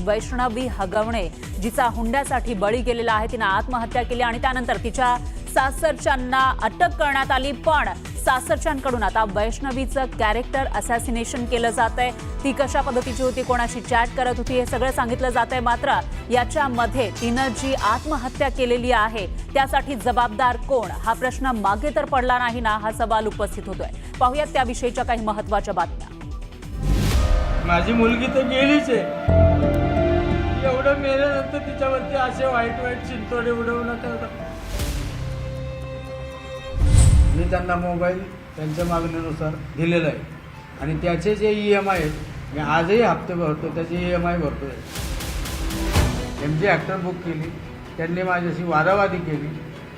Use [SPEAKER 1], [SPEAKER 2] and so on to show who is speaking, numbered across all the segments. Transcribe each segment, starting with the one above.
[SPEAKER 1] वैष्णवी हगवणे जिचा हुंड्यासाठी बळी गेलेला आहे, तिने आत्महत्या केली आणि त्यानंतर तिच्या सासरच्यांना अटक करण्यात आली। पण सासरच्यांकडून आता वैष्णवीचं कॅरेक्टर असॅसिनेशन केलं जातंय। ती कशा पद्धतीची होती, कोणाशी चॅट करत होती, हे सगळं सांगितलं जातंय। मात्र याच्यामध्ये तिनं जी आत्महत्या केलेली आहे त्यासाठी जबाबदार कोण, हा प्रश्न मागे तर पडला नाही ना, हा सवाल उपस्थित होतोय। पाहूयात त्याविषयीच्या काही महत्त्वाच्या बातम्या।
[SPEAKER 2] माझी मुलगी तर गेलीच आहे। एवढं मेल्यानंतर तिच्यावरती असे वाईट वाईट चिंतोडे उडवणं तर मी त्यांना मोबाईल त्यांच्या मागणीनुसार दिलेला आहे आणि त्याचे जे EMI आहेत मी आजही हप्ते भरतो, त्याचे EMI भरतो आहे। MG ॲक्टर बुक केली, त्यांनी माझ्याशी वादावादी केली,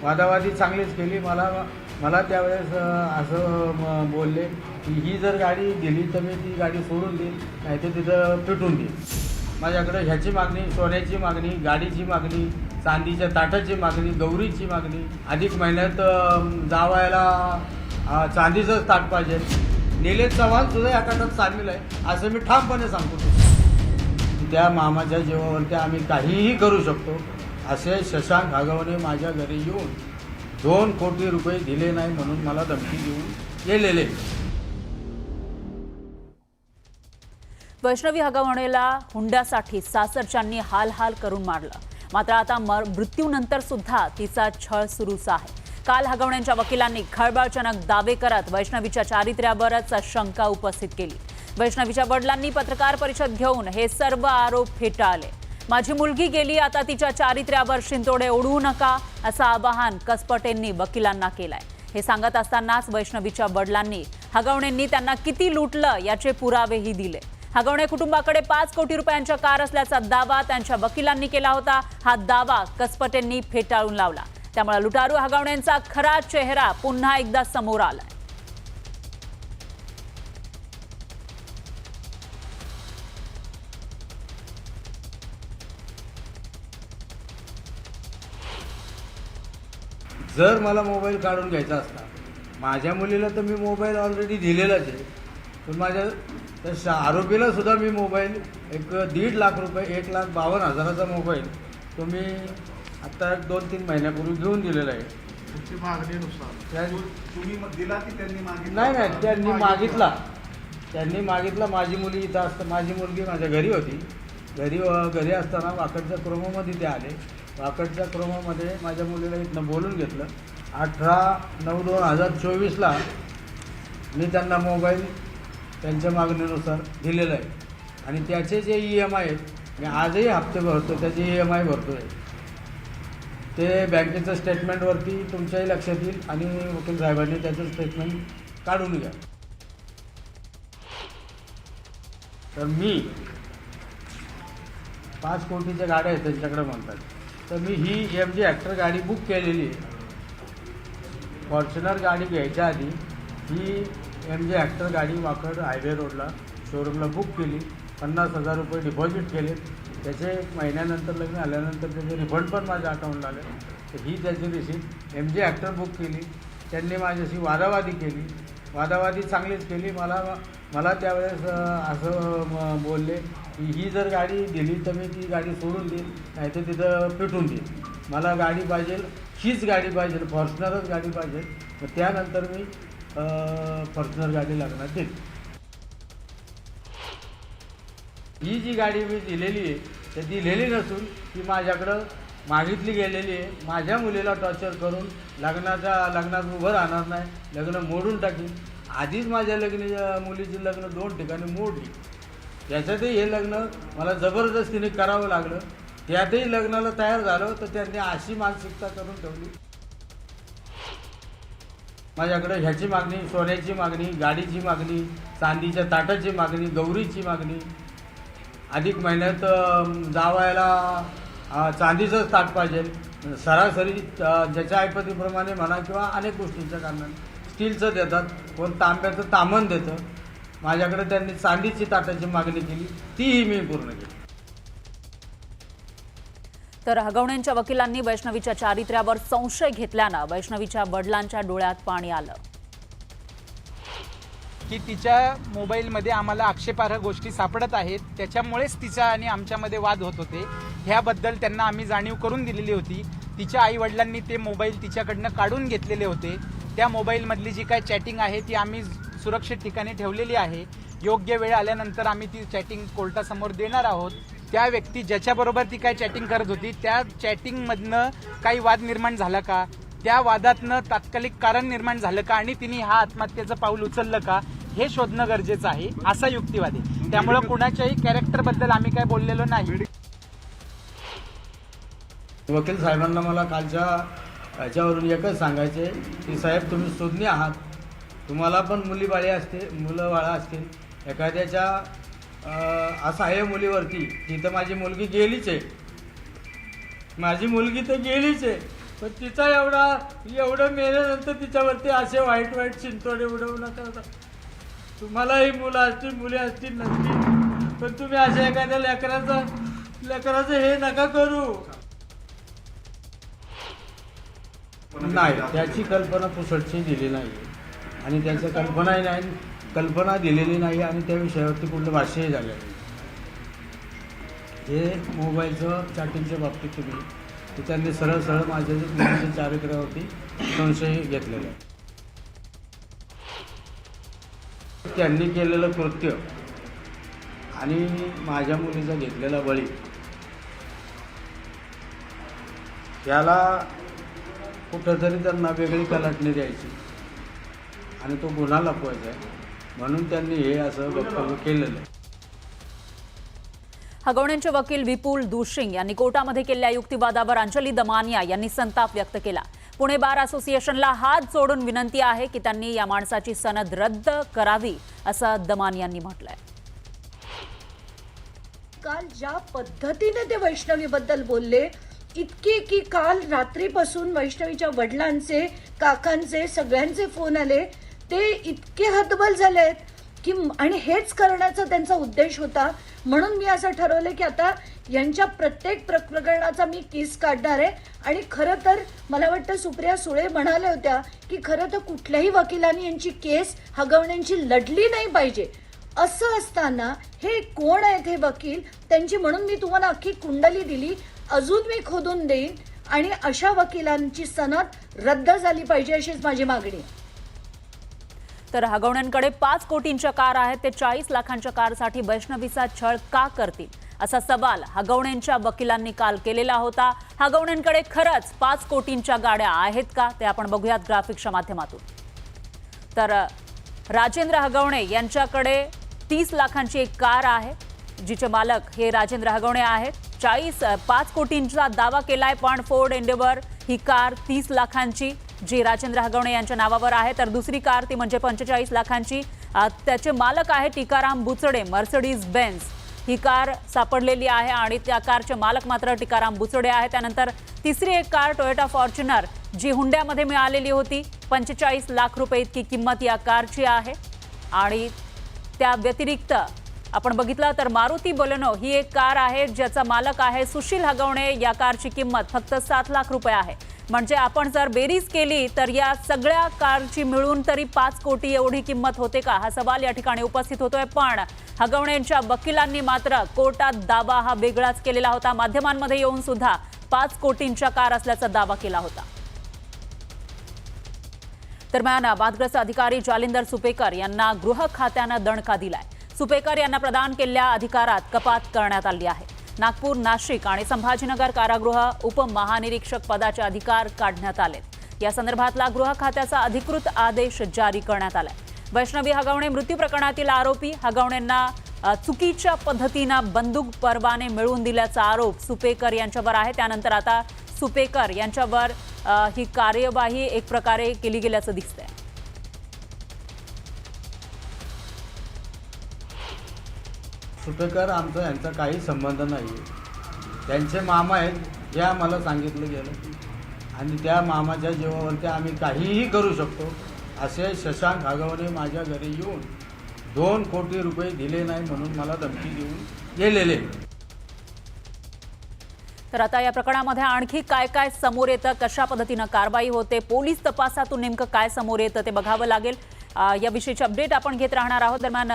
[SPEAKER 2] वादावादी चांगलीच केली। मला त्यावेळेस असं बोलले की ही जर गाडी दिली तर मी ती गाडी सोडून देईन, नाही तर तिथं पेटून देईन। माझ्याकडे ह्याची मागणी, सोन्याची मागणी, गाडीची मागणी, चांदीच्या ताटाची मागणी, गौरीची मागणी, अधिक महिन्यात जावायला चांदीचंच ताट पाहिजे। निलेश चव्हाण सुद्धा या ताटात सामील आहे असं मी ठामपणे सांगतो। त्या मामाच्या जीवावरती आम्ही काहीही करू शकतो असे शशांक हगवणे माझ्या घरी येऊन 2 कोटी रुपये दिले नाही म्हणून मला धमकी देऊन गेलेले।
[SPEAKER 1] वैष्णवी हगवणेला हुंड्यासाठी सासरच्यांनी हाल हाल करून मारलं। मात्र आता मृत्यूनंतर सुद्धा तिचा छळ सुरूच आहे। काल हगवण्यांच्या वकिलांनी खळबळजनक दावे करत वैष्णवीच्या चारित्र्यावरच शंका उपस्थित केली। वैष्णवीच्या वडिलांनी पत्रकार परिषद घेऊन हे सर्व आरोप फेटाळले। माझी मुलगी गेली, आता तिच्या चारित्र्यावर शिंतोडे उडवू नका असं आवाहन कसपटेंनी वकिलांना केलंय। हे सांगत असतानाच वैष्णवीच्या वडिलांनी हगवणेंनी त्यांना किती लुटलं याचे पुरावेही दिले। हगवणे कुटुंबाकडे 5 कोटी रुपयांच्या कार असल्याचा दावा त्यांच्या वकिलांनी केला होता। हा दावा कसपटेंनी फेटाळून लावला। त्यामुळे लुटारू हगवण्यांचा खरा चेहरा पुन्हा एकदा समोर आलाय।
[SPEAKER 2] जर मला मोबाईल काढून घ्यायचा असता, माझ्या मुलीला तर मी मोबाईल ऑलरेडी दिलेलाच आहे, पण माझ्या त्या आरोपीला सुद्धा मी मोबाईल 1.5 लाख रुपये, 1,52,000चा मोबाईल तो मी आत्ता 2-3 महिन्यापूर्वी घेऊन दिलेला आहे।
[SPEAKER 3] तुमची मागणीनुसार तुम्ही दिला की त्यांनी मागितला?
[SPEAKER 2] नाही, त्यांनी मागितला। माझी मुली इथं असतं, माझी मुलगी माझ्या घरी होती। घरी असताना वाकडच्या क्रोमामध्ये ते आले। वाकडच्या क्रोमामध्ये माझ्या मुलीला इथनं बोलून घेतलं। 18/9/2024ला मी त्यांना मोबाईल त्यांच्या मागणीनुसार दिलेलं आहे आणि त्याचे जे EMI आहेत मी आजही हप्ते भरतो, त्याचे EMI भरतो आहे। ते बँकेचं स्टेटमेंटवरती तुमच्याही लक्षात येईल आणि वकील साहेबांनी त्याचं स्टेटमेंट काढून घ्या। तर मी 5 कोटीच्या गाड्या आहेत त्यांच्याकडे म्हणतात, तर मी ही MG ॲक्टर गाडी बुक केलेली आहे। फॉर्च्युनर गाडी घ्यायच्या आधी ही MG ॲक्टर गाडी वाकड हायवे रोडला शोरूमला बुक केली। 50,000 रुपये डिपॉझिट केले, त्याचे महिन्यानंतर लग्न आल्यानंतर त्याचे रिफंड पण माझ्या अकाउंटला आले। तर ही त्याची रिसिप्ट। MG ॲक्टर बुक केली, त्यांनी माझ्याशी वादावादी केली, वादावादी चांगलीच केली। मला त्यावेळेस असं बोलले की ही जर गाडी दिली तर मी ती गाडी सोडून देईन, नाही तर तिथं पेटून देईन। मला गाडी पाहिजे, हीच गाडी पाहिजे, फॉर्च्युनरच गाडी पाहिजे। तर त्यानंतर मी फॉर्च्युनर गाडी लागणार देईल। ही जी गाडी मी दिलेली आहे ते दिलेली नसून ती माझ्याकडं मागितली गेलेली आहे। माझ्या मुलीला टॉर्चर करून लग्नात उभं राहणार नाही, लग्न मोडून टाकीन। आधीच माझ्या मुलीची लग्न 2 ठिकाणी मोडली, त्याच्यातही हे लग्न मला जबरदस्तीने करावं लागलं। त्यातही लग्नाला तयार झालो तर त्यांनी अशी मानसिकता करून ठेवली। माझ्याकडे ह्याची मागणी, सोन्याची मागणी, गाडीची मागणी, चांदीच्या ताटाची मागणी, गौरीची मागणी, अधिक महिन्यात जावायला चांदीचंच ताट पाहिजे। सरासरी ज्याच्या ऐपतीप्रमाणे म्हणा किंवा अनेक गोष्टींच्या कारणाने स्टीलचं देतात, कोण तांब्याचं तामण देतं। माझ्याकडे त्यांनी चांदीची ताटाची मागणी केली, तीही मी पूर्ण केली।
[SPEAKER 1] तर हगवण्यांच्या वकिलांनी वैष्णवीच्या चारित्र्यावर संशय घेतल्यानं वैष्णवीच्या वडिलांच्या डोळ्यात पाणी आलं।
[SPEAKER 4] की तिच्या मोबाईलमध्ये आम्हाला आक्षेपार्ह गोष्टी सापडत आहेत, त्याच्यामुळेच तिचा आणि आमच्यामध्ये वाद होत होते. ह्याबद्दल त्यांना आम्ही जाणीव करून दिलेली होती. तिच्या आईवडिलांनी ते मोबाईल तिच्याकडनं काढून घेतलेले होते. त्या मोबाईलमधली जी काय चॅटिंग आहे ती आम्ही सुरक्षित ठिकाणी ठेवलेली आहे. योग्य वेळ आल्यानंतर आम्ही ती चॅटिंग कोर्टासमोर देणार आहोत. त्या व्यक्ती ज्याच्याबरोबर ती काय चॅटिंग करत होती त्या चॅटिंगमधनं काही वाद निर्माण झाला का, त्या वादातनं तात्कालिक कारण निर्माण झालं का आणि तिने हा आत्महत्येचं पाऊल उचललं का हे शोधणं गरजेचं आहे, असा युक्तिवाद आहे. त्यामुळं कुणाच्याही कॅरेक्टरबद्दल आम्ही काय बोललेलो नाही.
[SPEAKER 2] वकील साहेबांना मला कालच्या याच्यावरून एकच सांगायचे की साहेब तुम्ही सुज्ञ आहात, तुम्हाला पण मुलीबाळी असते, मुलं बाळा असतील. एखाद्याच्या असं आहे मुलीवरती, तिथं माझी मुलगी गेलीच आहे, माझी मुलगी तर गेलीच आहे, पण तिचा एवढं मेल्यानंतर तिच्यावरती असे वाईट वाईट चिंतोडे उडवू नका. तुम्हालाही मुलं असतील, मुली असतील नसतील, पण तुम्ही अशा एखाद्या लेकराचं हे नका करू. नाही, त्याची कल्पना पुसटची दिली नाही आणि त्याच्या कल्पना दिलेली नाही आणि त्या विषयावरती कुठलं भाष्यही झालं नाही. हे मोबाईलचं चॅटिंगच्या बाबतीत तुम्ही त्यांनी सरळ सरळ माझ्या मुलीच्या चारित्र्यावरती संशय घेतलेला आहे. त्यांनी केलेलं कृत्य आणि माझ्या मुलीचा घेतलेला बळी याला कुठंतरी त्यांना वेगळी कलाटणी द्यायची आणि तो गुन्हा लपवायचा आहे, म्हणून त्यांनी हे असं वक्तव्य केलेलं आहे.
[SPEAKER 1] हगवण्यांचे वकील विपुल दुशिंग यांनी कोर्टामध्ये केलेल्या युक्तिवादावर अंजली दमानिया यांनी संताप व्यक्त केला. पुणे बार असोसिएशनला हात जोडून विनंती आहे की त्यांनी या माणसाची सनद रद्द करावी, असं दमानियांनी म्हटलंय.
[SPEAKER 5] काल ज्या पद्धतीने ते वैष्णवीबद्दल बोलले, इतके की काल रात्रीपासून वैष्णवीच्या वडिलांचे, काकांचे, सगळ्यांचे फोन आले. ते इतके हतबल झालेत की आणि हेच करण्याचा त्यांचा उद्देश होता. म्हणून मी असं ठरवलं की आता यांच्या प्रत्येक प्रकरणाचा मी केस काढणार आहे. आणि खरं तर मला वाटतं सुप्रिया सुळे म्हणाल्या होत्या की खरं तर कुठल्याही वकिलांनी यांची केस हगवण्यांची लढली नाही पाहिजे. असं असताना हे कोण आहेत हे वकील, त्यांची म्हणून मी तुम्हाला अख्खी कुंडली दिली, अजून मी खोदून देईन आणि अशा वकिलांची सनद रद्द झाली पाहिजे अशीच माझी मागणी आहे.
[SPEAKER 1] तर हगवण्यांकडे 5 कोटींच्या कार आहेत, ते 40 लाखांच्या कारसाठी वैष्णवीचा छळ का करतील, असा सवाल हगवण्यांच्या वकिलांनी काल केलेला होता. हगवण्यांकडे खरंच 5 कोटींच्या गाड्या आहेत का, ते आपण बघूयात ग्राफिक्सच्या माध्यमातून. तर राजेंद्र हगवणे यांच्याकडे 30 लाखांची एक कार आहे, जिचे मालक हे राजेंद्र हगवणे आहेत. 5 कोटींचा दावा केलाय, पण फोर्ड एंडेव्हर ही कार 30 लाखांची जी राजेंद्र हगवणे यांच्या नावावर आहे. तर दुसरी कार ती म्हणजे 45 लाखांची, त्याचे मालक आहे टिकाराम बुचडे. मर्सिडीज बेन्झ ही कार सापडलेली आहे आणि त्या कारचे मालक मात्र टिकाराम बुचडे आहे. त्यानंतर तिसरी एक कार टोयोटा फॉर्च्युनर जी हुंड्यामध्ये मिळालेली होती, 45 लाख रुपये इतकी किंमत या कारची आहे. आणि त्या व्यतिरिक्त आपण बघितलं तर मारुती बोलेनो ही एक कार आहे, ज्याचा मालक आहे सुशील हगवणे. या कारची किंमत फक्त 7 लाख रुपये आहे. म्हणजे आपण जर बेरीज केली तर या सगळ्या कारची मिळून तरी 5 कोटी एवढी किंमत होते का, हा सवाल या ठिकाणी उपस्थित होतोय. पण हगवण्यांच्या वकिलांनी मात्र कोर्टात दावा हा वेगळाच केलेला होता. माध्यमांमध्ये येऊन सुद्धा 5 कोटींच्या कार असल्याचा दावा केला होता. दरम्यान वादग्रस्त अधिकारी जालिंदर सुपेकर यांना गृह खात्यानं दणका दिलाय. सुपेकर यांना प्रदान केलेल्या अधिकारात कपात करण्यात आली आहे. नागपूर, नाशिक आणि संभाजीनगर कारागृह उपमहानिरीक्षक पदाचे अधिकार काढण्यात आले. या संदर्भातला गृह खात्याचा अधिकृत आदेश जारी करण्यात आलाय. वैष्णवी हगवणे मृत्यू प्रकरणातील आरोपी हगवणेंना चुकीच्या पद्धतीनं बंदूक परवाने मिळवून दिल्याचा आरोप सुपेकर यांच्यावर आहे. त्यानंतर आता सुपेकर यांच्यावर ही कार्यवाही एक प्रकारे केली गेल्याचं दिसतंय.
[SPEAKER 2] सुपेकर आमचा यांचा काही संबंध नाही. त्यांचे मामा आहेत हे आम्हाला सांगितलं गेलं आणि त्या मामाच्या जीवावरती आम्ही काहीही करू शकतो असे शशांक हगवणे माझ्या घरी येऊन 2 कोटी रुपये दिले नाही म्हणून मला धमकी देऊन गेलेले.
[SPEAKER 1] तर आता या प्रकरणामध्ये आणखी काय काय समोर येतं, कशा पद्धतीनं कारवाई होते, पोलीस तपासातून नेमकं काय समोर येतं ते बघावं लागेल. याविषयीची अपडेट आपण घेत राहणार आहोत. दरम्यान